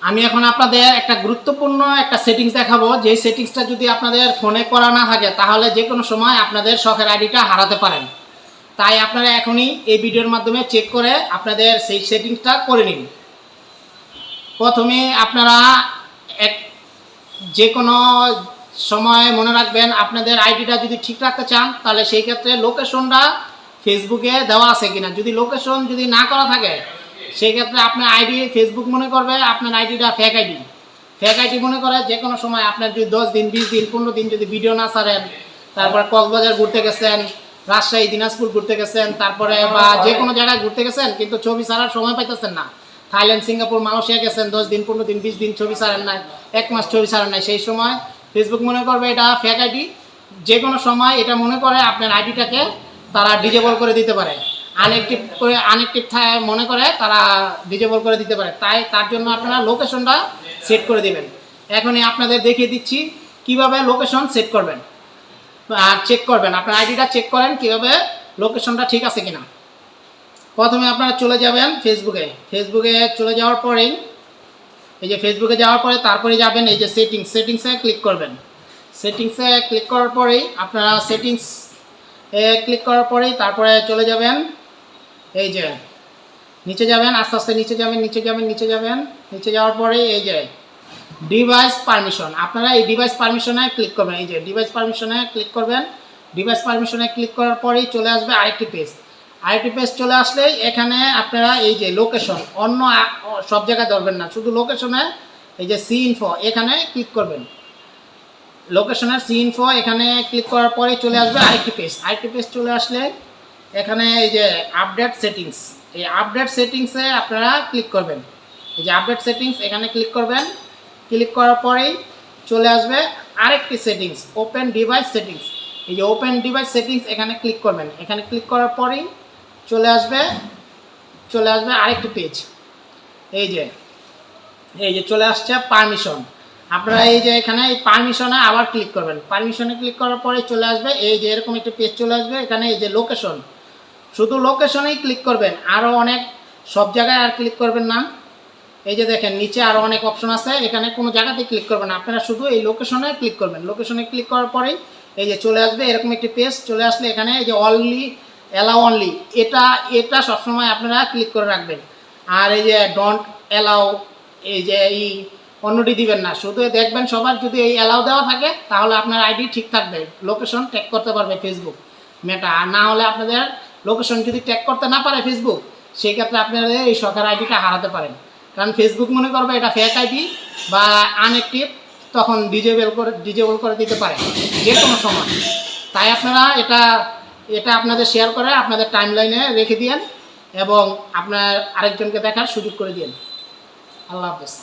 আমি এখন আপনাদের একটা গুরুত্বপূর্ণ একটা সেটিংস দেখাবো, যে সেটিংসটা যদি আপনাদের ফোনে করা না থাকে তাহলে যে কোনো সময় আপনাদের শখের আইডিটা হারাতে পারেন। তাই আপনারা এখনই এই ভিডিওর মাধ্যমে চেক করে আপনাদের সেই সেটিংসটা করে নিন। প্রথমে আপনারা যে কোনো সময় মনে রাখবেন, আপনাদের আইডিটা যদি ঠিক রাখতে চান তাহলে সেই ক্ষেত্রে লোকেশনটা ফেসবুকে দেওয়া আছে কিনা, যদি লোকেশন যদি না করা থাকে সেই ক্ষেত্রে আপনার আইডি ফেসবুক মনে করবে আপনার আইডিটা ফেক আইডি মনে করে যে কোনো সময় আপনার যদি 10 দিন 20 দিন 15 দিন যদি ভিডিও না ছাড়েন, তারপরে কক্সবাজার ঘুরতে গেছেন, রাজশাহী দিনাজপুর ঘুরতে গেছেন, তারপরে বা যে কোনো জায়গায় ঘুরতে গেছেন কিন্তু ছবি ছাড়ার সময় পাইতেছেন না, থাইল্যান্ড সিঙ্গাপুর মালয়েশিয়া গেছেন 10 দিন 15 দিন 20 দিন ছবি ছাড়েন নাই, 1 মাস ছবি ছাড়েন নাই, সেই সময় ফেসবুক মনে করবে এটা ফেক আইডি। যে কোনো সময় এটা মনে করে আপনার আইডিটাকে তারা ডিজেবল করে দিতে পারে, আনএক্টিভ মনে করে তারা ডিজেবল করে দিতে পারে। তাই তার জন্য আপনারা লোকেশনটা সেট করে দেবেন। এখনই আপনাদের দেখিয়ে দিচ্ছি কিভাবে লোকেশন সেট করবেন আর চেক করবেন, আপনার আইডিটা চেক করেন কিভাবে লোকেশনটা ঠিক আছে কিনা। প্রথমে আপনারা চলে যাবেন ফেসবুকে চলে যাওয়ার পরেই এই যে ফেসবুকে যাওয়ার পরে তারপরে যাবেন এই যে সেটিংসে ক্লিক করবেন। সেটিংসে ক্লিক করার পরেই আপনারা ক্লিক করার পরেই তারপরে চলে যাবেন এই যে নিচে যাবেন, আস্তে আস্তে নিচে যাওয়ার পরে এই যে ডিভাইস পারমিশন, আপনারা এই ডিভাইস পারমিশনে ক্লিক করবেন। এই যে ডিভাইস পারমিশনে ক্লিক করবেন। ডিভাইস পারমিশনে ক্লিক করার পরেই চলে আসবে আরেকটি পেজ চলে আসলে এখানে আপনারা এই যে লোকেশন, অন্য সব জায়গায় ধরবেন না, শুধু লোকেশনে এই যে সি ইনফো এখানে ক্লিক করবেন। লোকেশনের সি ইনফো এখানে ক্লিক করার পরে চলে আসবে আরেকটি পেজ চলে আসলে এখানে এই যে আপডেট সেটিংস, এই আপডেট সেটিংসে আপনারা ক্লিক করবেন। এই যে আপডেট সেটিংস এখানে ক্লিক করবেন। ক্লিক করার পরেই চলে আসবে আরেকটি সেটিংস, ওপেন ডিভাইস সেটিংস। এই যে ওপেন ডিভাইস সেটিংস এখানে ক্লিক করবেন। এখানে ক্লিক করার পরেই চলে আসবে আরেকটি পেজ। এই যে চলে আসছে পারমিশন। আপনারা এই যে এখানে এই পারমিশনে আবার ক্লিক করবেন। পারমিশনে ক্লিক করার পরে চলে আসবে এই যে এরকম একটা পেজ চলে আসবে। এখানে এই যে লোকেশন, শুধু লোকেশনেই ক্লিক করবেন, আরও অনেক সব জায়গায় আর ক্লিক করবেন না। এই যে দেখেন নিচে আরও অনেক অপশন আছে, এখানে কোনো জায়গাতেই ক্লিক করবেন না, আপনারা শুধু এই লোকেশনে ক্লিক করবেন। লোকেশনে ক্লিক করার পরেই এই যে চলে আসবে এরকম একটি পেজ চলে আসলে এখানে এই যে অ্যালাউ অনলি, এটা সবসময় আপনারা ক্লিক করে রাখবেন। আর এই যে ডোন্ট অ্যালাউ, এই যে এই অন্যটি দিবেন না, শুধু দেখবেন সবার যদি এই অ্যালাউ দেওয়া থাকে তাহলে আপনার আইডি ঠিক থাকবে, লোকেশন ট্যাগ করতে পারবে ফেসবুক মেটা। আর না হলে আপনাদের লোকেশন যদি ট্যাগ করতে না পারে ফেসবুক, সেই ক্ষেত্রে আপনাদের এই শখের আইডিটা হারাতে পারেন, কারণ ফেসবুক মনে করবে এটা ফেক আইডি বা আনএক্টিভ, তখন ডিজেবল করে দিতে পারে যে কোনো সময়। তাই আপনারা এটা আপনাদের শেয়ার করে আপনাদের টাইমলাইনে রেখে দিন এবং আপনার আরেকজনকে দেখার সুযোগ করে দিন। আল্লাহ হাফেজ।